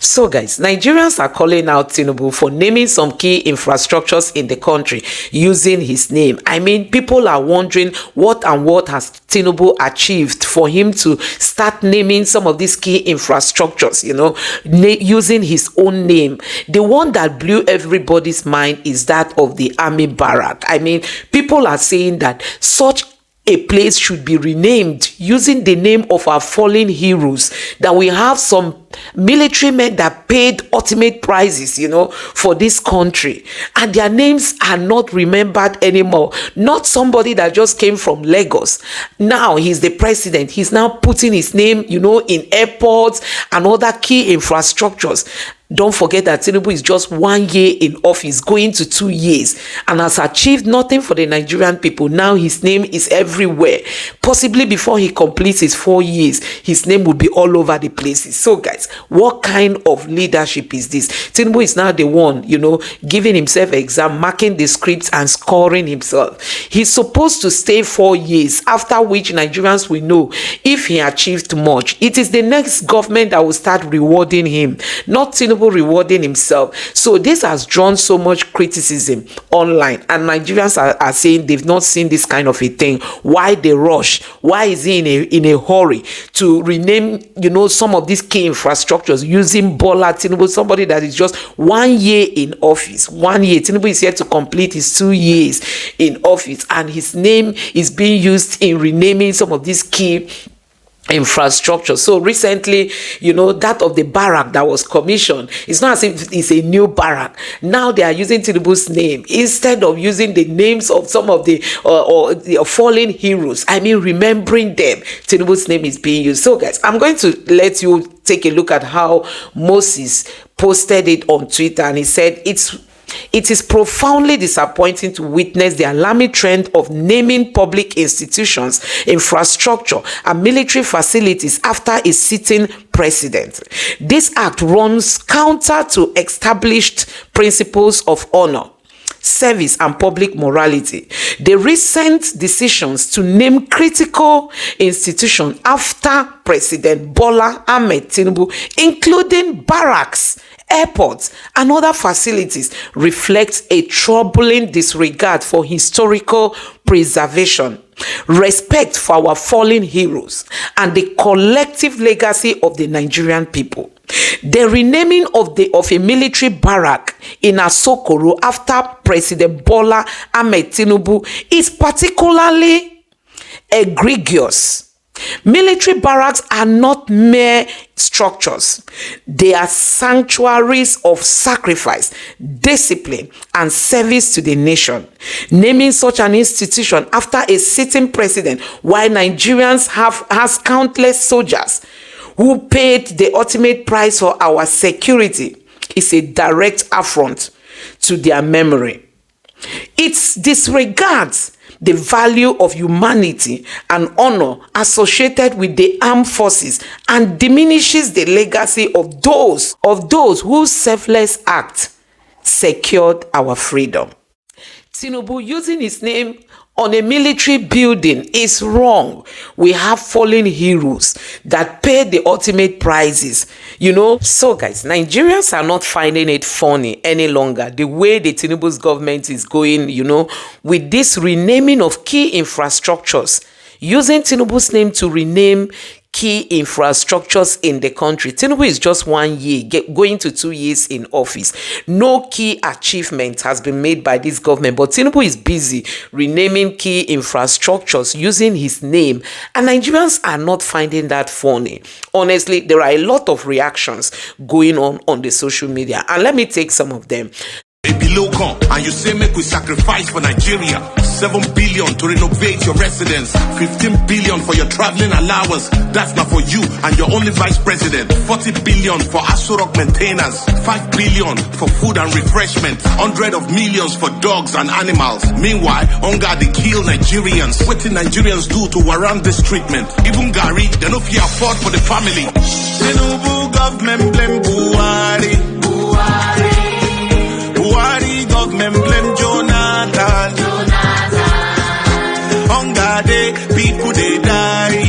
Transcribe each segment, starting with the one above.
So guys, Nigerians are calling out Tinubu for naming some key infrastructures in the country using his name. I mean, people are wondering what has Tinubu achieved for him to start naming some of these key infrastructures, using his own name. The one that blew everybody's mind is that of the army barrack. I mean, people are saying that such a place should be renamed using the name of our fallen heroes, that we have some military men that paid ultimate prices, for this country, and their names are not remembered anymore. Not somebody that just came from Lagos. Now he's the president. He's now putting his name, in airports and other key infrastructures. Don't forget that Tinubu is just 1 year in office, going to 2 years, and has achieved nothing for the Nigerian people. Now his name is everywhere. Possibly before he completes his 4 years, his name will be all over the places. So guys, what kind of leadership is this? Tinubu is now the one, giving himself exam, marking the scripts and scoring himself. He's supposed to stay 4 years, after which Nigerians will know if he achieved much. It is the next government that will start rewarding him, not Tinubu rewarding himself. So this has drawn so much criticism online, and Nigerians are saying they've not seen this kind of a thing. Why the rush? Why is he in a hurry to rename some of these key infrastructures using Bola Tinubu, somebody that is just 1 year in office? 1 year. Tinubu is here to complete his 2 years in office, and his name is being used in renaming some of these key infrastructure. So recently, that of the barrack that was commissioned, it's not as if it's a new barrack. Now they are using Tinubu's name instead of using the names of some of the fallen heroes. I mean, remembering them. Tinubu's name is being used. So guys, I'm going to let you take a look at how Moses posted it on Twitter, and he said it is profoundly disappointing to witness the alarming trend of naming public institutions, infrastructure, and military facilities after a sitting president. This act runs counter to established principles of honor, service, and public morality. The recent decisions to name critical institutions after President Bola Tinubu, including barracks, airports, and other facilities, reflects a troubling disregard for historical preservation, respect for our fallen heroes, and the collective legacy of the Nigerian people. The renaming of a military barrack in Asokoro after President Bola Tinubu is particularly egregious. Military barracks are not mere structures. They are sanctuaries of sacrifice, discipline, and service to the nation. Naming such an institution after a sitting president, while Nigerians has countless soldiers who paid the ultimate price for our security, is a direct affront to their memory. It disregards the value of humanity and honor associated with the armed forces, and diminishes the legacy of those whose selfless act secured our freedom. Tinubu using his name on a military building is wrong. We have fallen heroes that paid the ultimate prizes, So guys, Nigerians are not finding it funny any longer, the way the Tinubu's government is going, with this renaming of key infrastructures, using Tinubu's name to rename key infrastructures in the country. Tinubu is just 1 year, going to 2 years in office. No key achievement has been made by this government, but Tinubu is busy renaming key infrastructures using his name, and Nigerians are not finding that funny. Honestly, there are a lot of reactions going on the social media, and let me take some of them. And you say make we sacrifice for Nigeria. 7 billion to renovate your residence, 15 billion for your traveling allowance. That's not for you and your only vice president. 40 billion for Asurok maintenance, 5 billion for food and refreshment, 100 of millions for dogs and animals. Meanwhile, hunger they kill Nigerians. What did Nigerians do to warrant this treatment? Even Gary, they no fit afford for the family. Tinubu government blame Buhari. Buhari government blame Jonathan. Hunger day, people they die.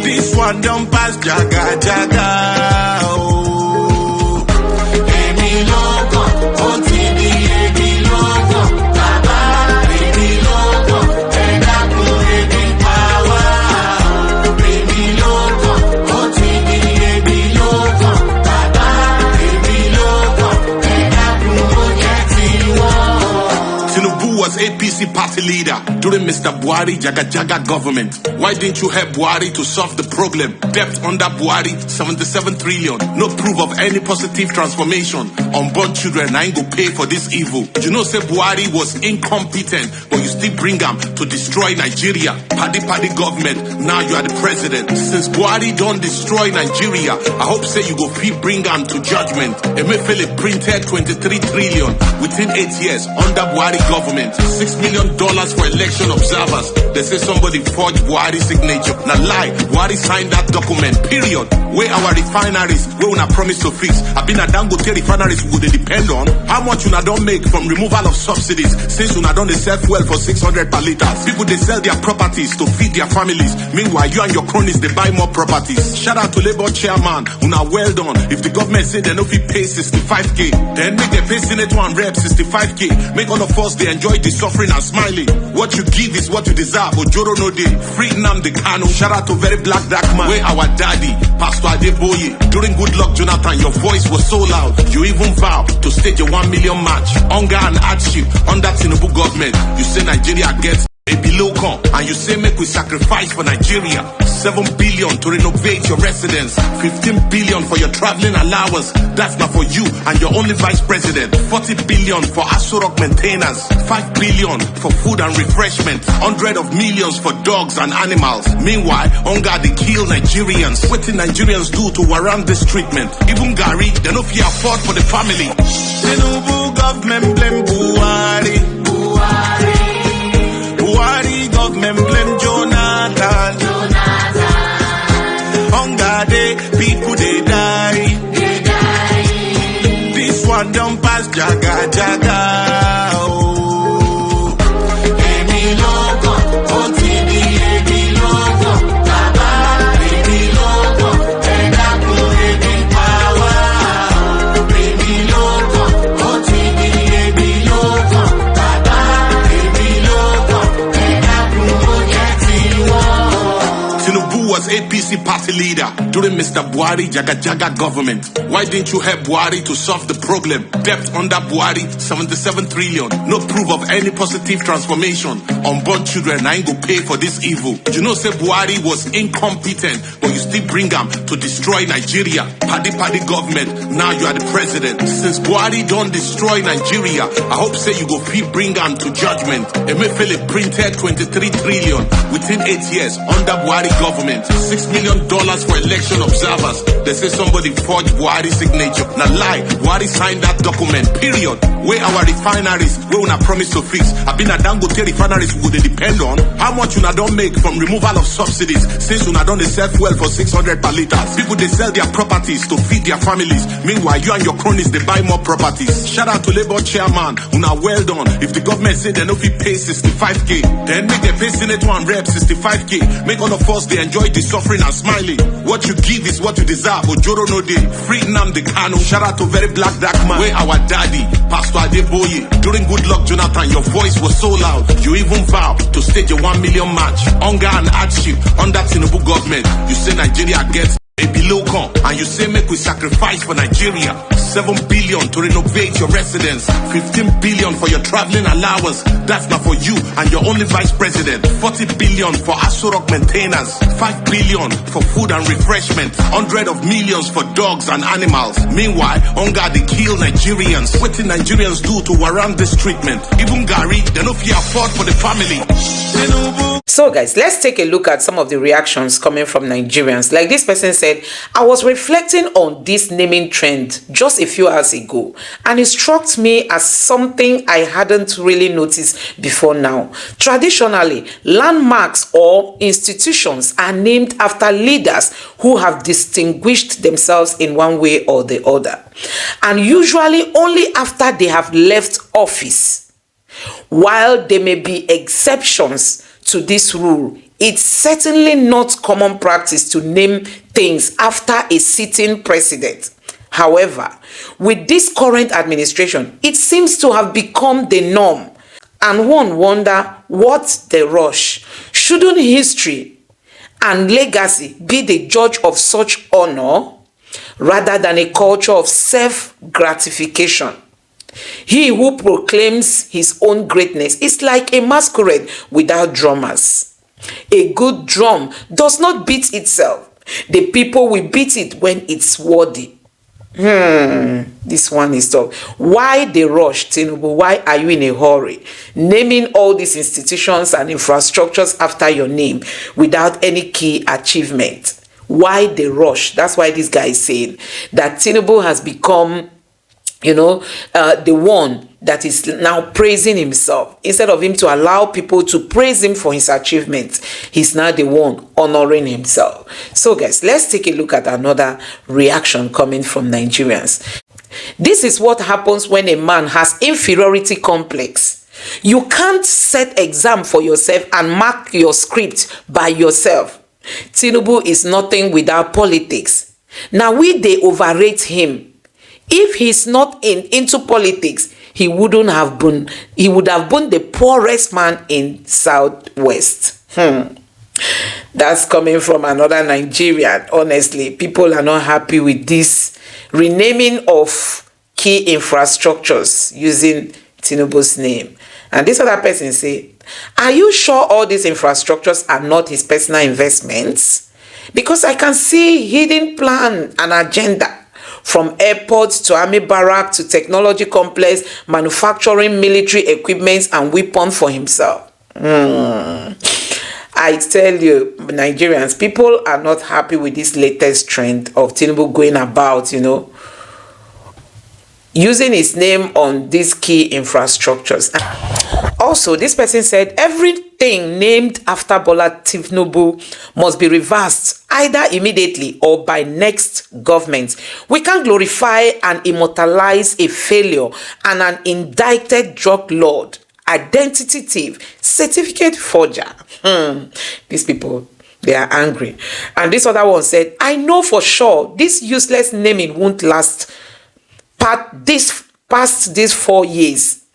This one don't pass jaga jaga. leader during Mr. Buhari Jaga government. Why didn't you help Buhari to solve the problem? Debt under Buhari, 77 trillion. No proof of any positive transformation. Unborn children, I ain't go pay for this evil. You know, say Buhari was incompetent, but you still bring him to destroy Nigeria. Paddy government, now you are the president. Since Buhari don't destroy Nigeria, I hope say you go free bring him to judgment. Emefiele printed 23 trillion within 8 years under Buhari government. $6 million for election observers. They say somebody forged Buhari's signature. Now lie, Buhari signed that document, period. Where our refineries, where una promise to fix. I've been a Dangote refineries we would depend on. How much una don't make from removal of subsidies since una don't sell fuel for 600 per litre. People they sell their properties to feed their families. Meanwhile, you and your cronies they buy more properties. Shout out to Labour chairman, una well done. If the government say they no fit pay 65k, then make they pay Senator and Rep 65k. Make all of us they enjoy the suffering and smiling. What you give is what you deserve. Ojoro no day. Free nnamdi kanu. Shout out to very black dark man. Where our daddy, Pastor Adeboye. During Good Luck Jonathan, your voice was so loud. You even vow to stage a 1 million march. Hunger and hardship under Tinubu government. You say Nigeria gets a below come, and you say make we sacrifice for Nigeria. 7 billion to renovate your residence, 15 billion for your traveling allowance. That's not for you and your only vice president. 40 billion for Asurok maintainers, 5 billion for food and refreshment, 100 of millions for dogs and animals. Meanwhile, hunger they kill Nigerians. What did Nigerians do to warrant this treatment? Even Gary, they no fit afford for the family. Tinubu government blame Buhari. Buhari government blame Jonathan. Hunger day, people they die. This one don't pass jaga. Oh. Emi logo, OTB, Emi logo, Baba, Emi logo, Edaku, Emi power. Emi logo, OTB, Emi logo, Baba, Emi logo, Edaku, Ojetiwo. Tinubu was APC party leader during Mr. Buhari Jaga government. Why didn't you help Buhari to solve the problem? Debt under Buhari, 77 trillion. No proof of any positive transformation. Unborn children, I ain't go pay for this evil. You know, say Buhari was incompetent, but you still bring him to destroy Nigeria. Paddy government, now you are the president. Since Buhari don't destroy Nigeria, I hope say you go free bring him to judgment. Emefiele printed 23 trillion within 8 years under Buhari government. $6 million for election observers. They say somebody forged Buhari's signature. Now lie, Buhari signed that document, period. Where our refineries, where una promise to fix. I've been a Dangote refineries we would depend on. How much una don't make from removal of subsidies since una don't sell fuel for 600 per litre. People they sell their properties to feed their families. Meanwhile, you and your cronies they buy more properties. Shout out to Labour chairman, una well done. If the government say they no fit pay 65k, then make they pay Senator and Rep 65k. Make all of us they enjoy the suffering and smiling. What you give is what you deserve. Ojoro no day. Free nnamdi kanu. Shout out to very black dark man. Where our daddy, Pastor Adeboye. During Good Luck Jonathan, your voice was so loud. You even vow to stage a 1 million march. Hunger and hardship under Tinubu government. You say Nigeria gets a below come, and you say make we sacrifice for Nigeria. 7 billion to renovate your residence, 15 billion for your traveling allowance. That's not for you and your only vice president. 40 billion for Asurok maintainers, 5 billion for food and refreshment, 100 of millions for dogs and animals. Meanwhile, hunger they kill Nigerians. What did Nigerians do to warrant this treatment? Even Gary, they no fit afford for the family. So guys, let's take a look at some of the reactions coming from Nigerians. Like this person said, I was reflecting on this naming trend just a few hours ago, and it struck me as something I hadn't really noticed before now. Traditionally, landmarks or institutions are named after leaders who have distinguished themselves in one way or the other, and usually only after they have left office. While there may be exceptions to this rule, it's certainly not common practice to name things after a sitting president. However, with this current administration, it seems to have become the norm, and one wonder what the rush. Shouldn't history and legacy be the judge of such honor rather than a culture of self-gratification? He who proclaims his own greatness is like a masquerade without drummers. A good drum does not beat itself. The people will beat it when it's worthy. This one is tough. Why the rush, Tinubu? Why are you in a hurry? Naming all these institutions and infrastructures after your name without any key achievement. Why the rush? That's why this guy is saying that Tinubu has become, the one that is now praising himself. Instead of him to allow people to praise him for his achievements, he's now the one honoring himself. So guys, let's take a look at another reaction coming from Nigerians. This is what happens when a man has inferiority complex. You can't set exam for yourself and mark your script by yourself. Tinubu is nothing without politics. Now they overrate him. If he's not into politics, he would have been the poorest man in Southwest. That's coming from another Nigerian. Honestly, people are not happy with this renaming of key infrastructures using Tinubu's name. And this other person say, are you sure all these infrastructures are not his personal investments? Because I can see hidden plan and agenda. From airports to army barrack to technology complex, manufacturing military equipment and weapons for himself. I tell you, Nigerians, people are not happy with this latest trend of Tinubu going about, using his name on these key infrastructures. Also, this person said everything named after Bola Tinubu must be reversed either immediately or by next government. We can't glorify and immortalize a failure and an indicted drug lord, identity thief, certificate forger. These people, they are angry. And this other one said, I know for sure this useless naming won't last past these 4 years,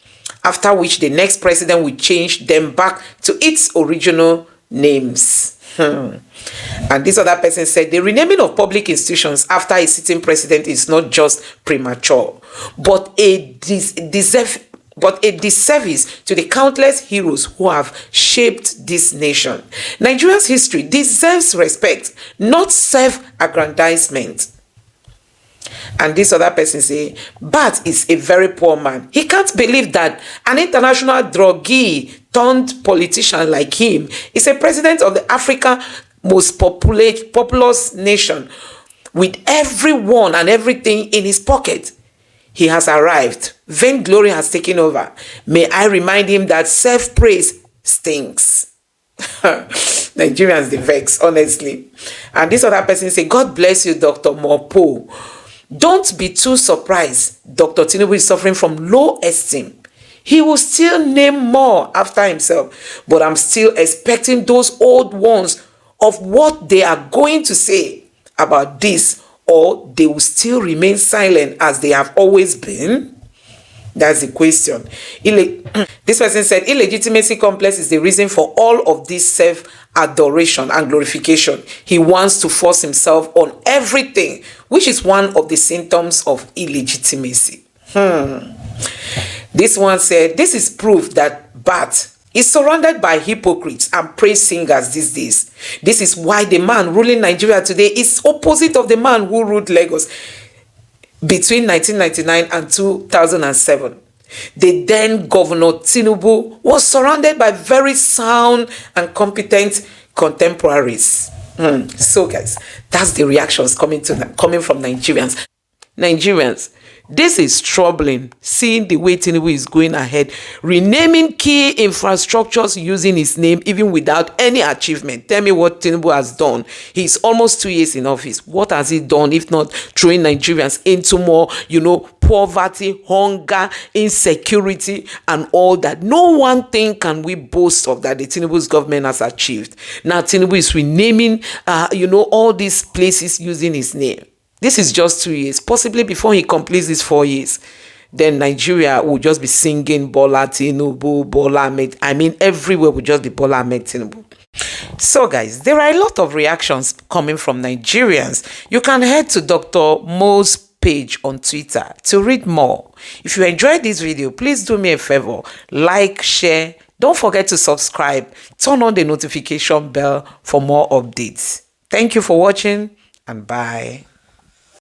after which the next president will change them back to its original names. And this other person said the renaming of public institutions after a sitting president is not just premature, but a disservice to the countless heroes who have shaped this nation. Nigeria's history deserves respect, not self-aggrandizement. And this other person say, Bat is a very poor man. He can't believe that an international druggee turned politician like him is a president of the Africa most populous nation with everyone and everything in his pocket. He has arrived. Vainglory has taken over. May I remind him that self-praise stinks. Nigerians, they vex, honestly. And this other person say, God bless you, Dr. Mopo. Don't be too surprised. Dr. Tinubu is suffering from low esteem. He will still name more after himself. But I'm still expecting those old ones of what they are going to say about this, or they will still remain silent as they have always been. That's the question. This person said illegitimacy complex is the reason for all of this self-adoration and glorification. He wants to force himself on everything, which is one of the symptoms of illegitimacy. This one said this is proof that Bat is surrounded by hypocrites and praise singers these days. This is why the man ruling Nigeria today is opposite of the man who ruled Lagos between 1999 and 2007. The then Governor Tinubu was surrounded by very sound and competent contemporaries. So guys, that's the reactions coming from Nigerians. Nigerians, this is troubling, seeing the way Tinubu is going ahead, renaming key infrastructures using his name even without any achievement. Tell me what Tinubu has done. He's almost 2 years in office. What has he done if not throwing Nigerians into more, poverty, hunger, insecurity, and all that? No one thing can we boast of that the Tinubu's government has achieved. Now Tinubu is renaming, all these places using his name. This is just 2 years. Possibly before he completes these 4 years, then Nigeria will just be singing Bola Tinubu, Bola Ahmed. Everywhere will just be Bola Ahmed Tinubu. So guys, there are a lot of reactions coming from Nigerians. You can head to Dr. Mo's page on Twitter to read more. If you enjoyed this video, please do me a favor, like, share. Don't forget to subscribe. Turn on the notification bell for more updates. Thank you for watching and bye.